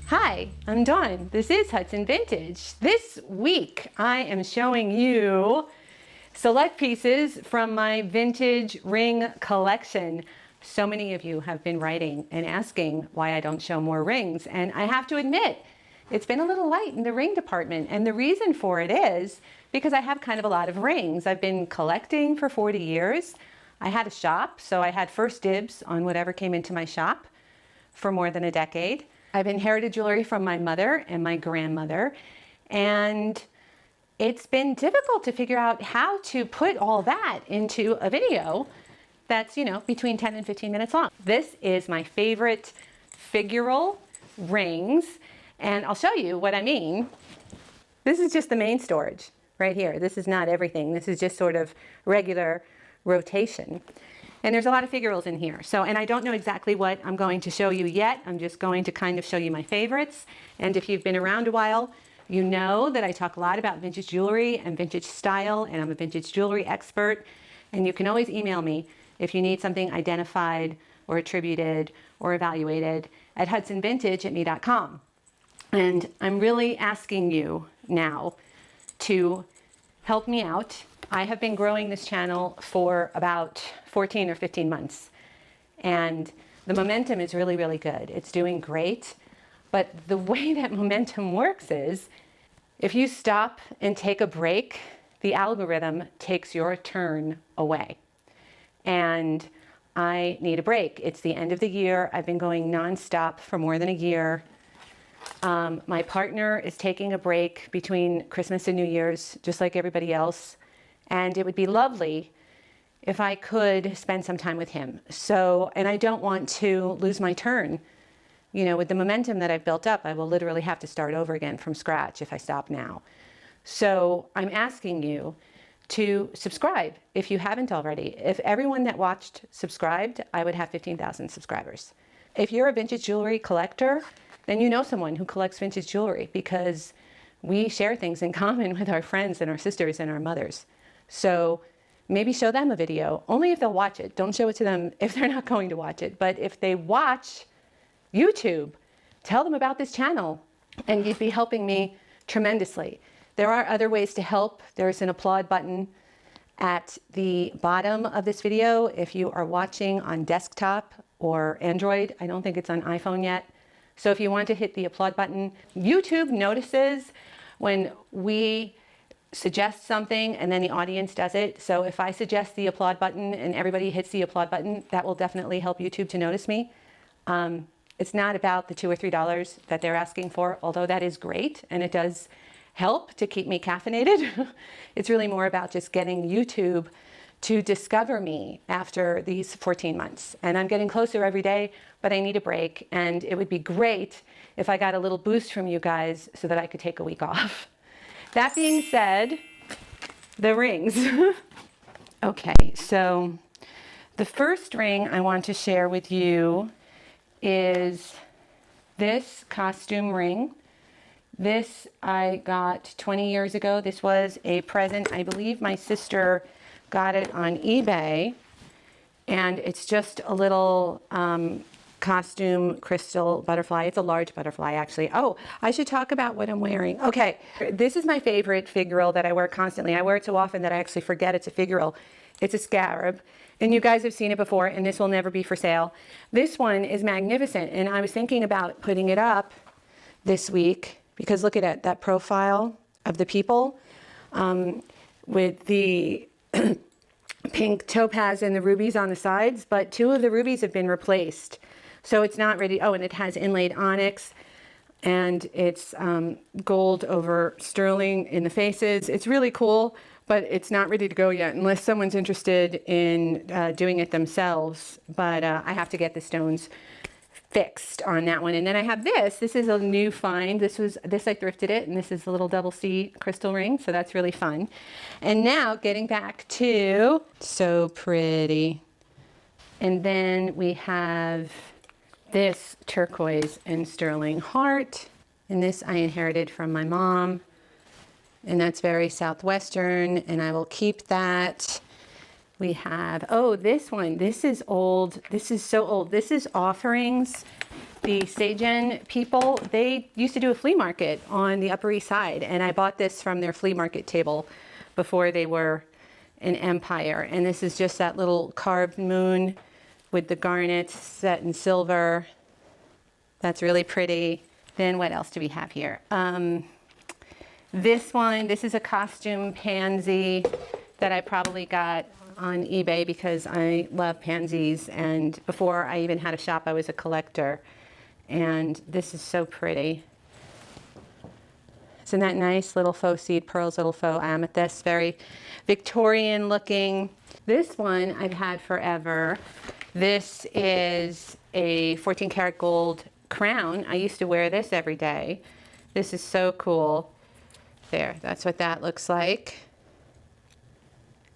Hi, I'm Dawn. This is Hudson Vintage. This week I am showing you select pieces from my vintage ring collection. So many of you have been writing and asking why I don't show more rings, and I have to admit it's been a little light in the ring department, and the reason for it is because I have kind of a lot of rings. I've been collecting for 40 years. I had a shop, so I had first dibs on whatever came into my shop for more than a decade. I've inherited jewelry from my mother and my grandmother, and it's been difficult to figure out how to put all that into a video that's, between 10 and 15 minutes long. This is my favorite Figural rings, and I'll show you what I mean. This is just the main storage right here. This is not everything. This is just sort of regular rotation. And there's a lot of Figurals in here. And I don't know exactly what I'm going to show you yet. I'm just going to kind of show you my favorites. And if you've been around a while, you know that I talk a lot about vintage jewelry and vintage style, and I'm a vintage jewelry expert. And you can always email me if you need something identified or attributed or evaluated at hudsonvintage@me.com. And I'm really asking you now to help me out. I have been growing this channel for about 14 or 15 months, and the momentum is really, really good. It's doing great, but the way that momentum works is if you stop and take a break, the algorithm takes your turn away, and I need a break. It's the end of the year. I've been going nonstop for more than a year. My partner is taking a break between Christmas and New Year's, just like everybody else. And it would be lovely if I could spend some time with him. And I don't want to lose my turn. With the momentum that I've built up, I will literally have to start over again from scratch if I stop now. So I'm asking you to subscribe if you haven't already. If everyone that watched subscribed, I would have 15,000 subscribers. If you're a vintage jewelry collector, then you know someone who collects vintage jewelry, because we share things in common with our friends and our sisters and our mothers. So maybe show them a video, only if they'll watch it. Don't show it to them if they're not going to watch it. But if they watch YouTube, tell them about this channel, and you'd be helping me tremendously. There are other ways to help. There's an applaud button at the bottom of this video if you are watching on desktop or Android. I don't think it's on iPhone yet. So if you want to hit the applaud button, YouTube notices when we suggest something and then the audience does it. So if I suggest the applaud button and everybody hits the applaud button, that will definitely help YouTube to notice me. It's not about the $2 or $3 that they're asking for, although that is great and it does help to keep me caffeinated. It's really more about just getting YouTube to discover me after these 14 months. And I'm getting closer every day, but I need a break. And it would be great if I got a little boost from you guys so that I could take a week off. That being said, the rings. Okay, so the first ring I want to share with you is this costume ring. This I got 20 years ago. This was a present. I believe my sister got it on eBay, and it's just a little costume crystal butterfly. It's a large butterfly, actually. Oh, I should talk about what I'm wearing. Okay, this is my favorite Figural that I wear constantly. I wear it so often that I actually forget it's a Figural. It's a scarab, and you guys have seen it before, and this will never be for sale. This one is magnificent, and I was thinking about putting it up this week because look at it, that profile of the people with the pink topaz and the rubies on the sides, but two of the rubies have been replaced. So it's not ready. Oh, and it has inlaid onyx, and it's gold over sterling in the faces. It's really cool, but it's not ready to go yet unless someone's interested in doing it themselves. But I have to get the stones fixed on that one. And then I have this. This is a new find. This I thrifted it, and this is a little double C crystal ring, so that's really fun. And now getting back to, so pretty. And then we have this turquoise and sterling heart, and this I inherited from my mom, and that's very Southwestern, and I will keep that. We have, oh, this one, this is old. This is so old. This is offerings the CONSIGN people, they used to do a flea market on the Upper East Side, and I bought this from their flea market table before they were an empire. And this is just that little carved moon with the garnets set in silver. That's really pretty. Then what else do we have here? This one, this is a costume pansy that I probably got on eBay because I love pansies, and before I even had a shop I was a collector, and this is so pretty. Isn't that nice? Little faux seed pearls, little faux amethyst, very Victorian looking. This one I've had forever. This is a 14 karat gold crown. I used to wear this every day. This is so cool. There, that's what that looks like.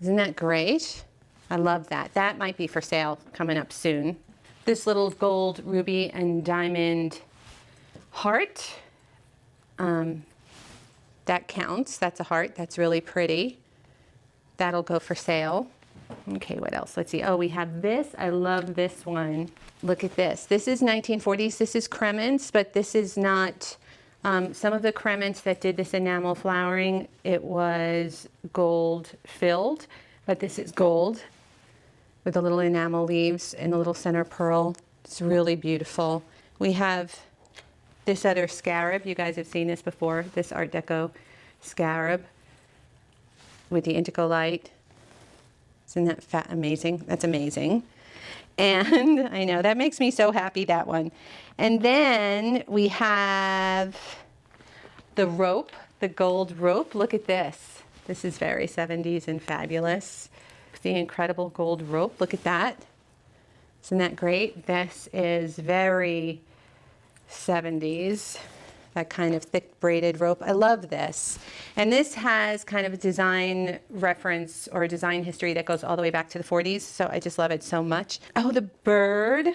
Isn't that great? I love that. That might be for sale coming up soon. This little gold, ruby, and diamond heart. That counts. That's a heart. That's really pretty. That'll go for sale. Okay, what else? Let's see. Oh, we have this. I love this one. Look at this. This is 1940s. This is crements, but this is not... some of the crements that did this enamel flowering, it was gold filled, but this is gold with the little enamel leaves and the little center pearl. It's really beautiful. We have this other scarab. You guys have seen this before, this Art Deco scarab with the indigo light. Isn't that amazing? That's amazing. And I know, that makes me so happy, that one. And then we have the rope, the gold rope. Look at this. This is very 70s and fabulous. The incredible gold rope. Look at that. Isn't that great? This is very 70s. That kind of thick braided rope. I love this. And this has kind of a design reference or a design history that goes all the way back to the 40s. So I just love it so much. Oh, the bird.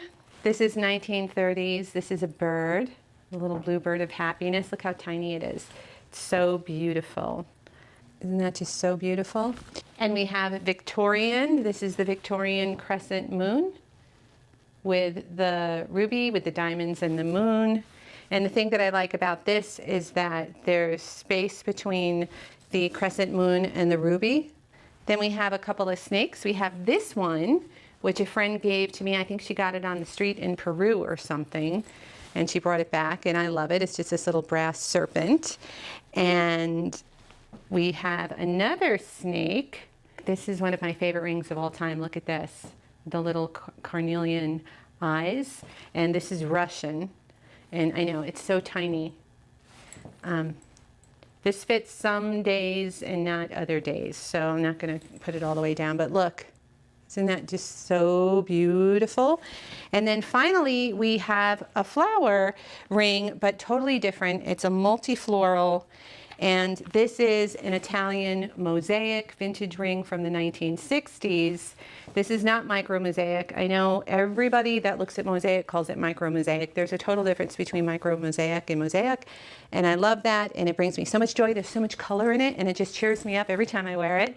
This is 1930s. This is a bird, a little blue bird of happiness. Look how tiny it is. It's so beautiful. Isn't that just so beautiful? And we have Victorian. This is the Victorian crescent moon with the ruby, with the diamonds and the moon. And the thing that I like about this is that there's space between the crescent moon and the ruby. Then we have a couple of snakes. We have this one, which a friend gave to me. I think she got it on the street in Peru or something, and she brought it back, and I love it. It's just this little brass serpent. And we have another snake. This is one of my favorite rings of all time. Look at this, the little carnelian eyes. And this is Russian. And I know, it's so tiny. This fits some days and not other days, so I'm not gonna put it all the way down, but look, isn't that just so beautiful? And then finally, we have a flower ring, but totally different. It's a multi-floral, and this is an Italian mosaic vintage ring from the 1960s. This is not micro mosaic. I know everybody that looks at mosaic calls it micro mosaic. There's a total difference between micro mosaic and mosaic, and I love that, and it brings me so much joy. There's so much color in it, and it just cheers me up every time I wear it.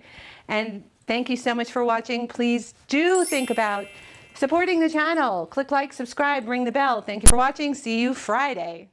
And thank you so much for watching. Please do think about supporting the channel. Click like, subscribe, ring the bell. Thank you for watching. See you Friday.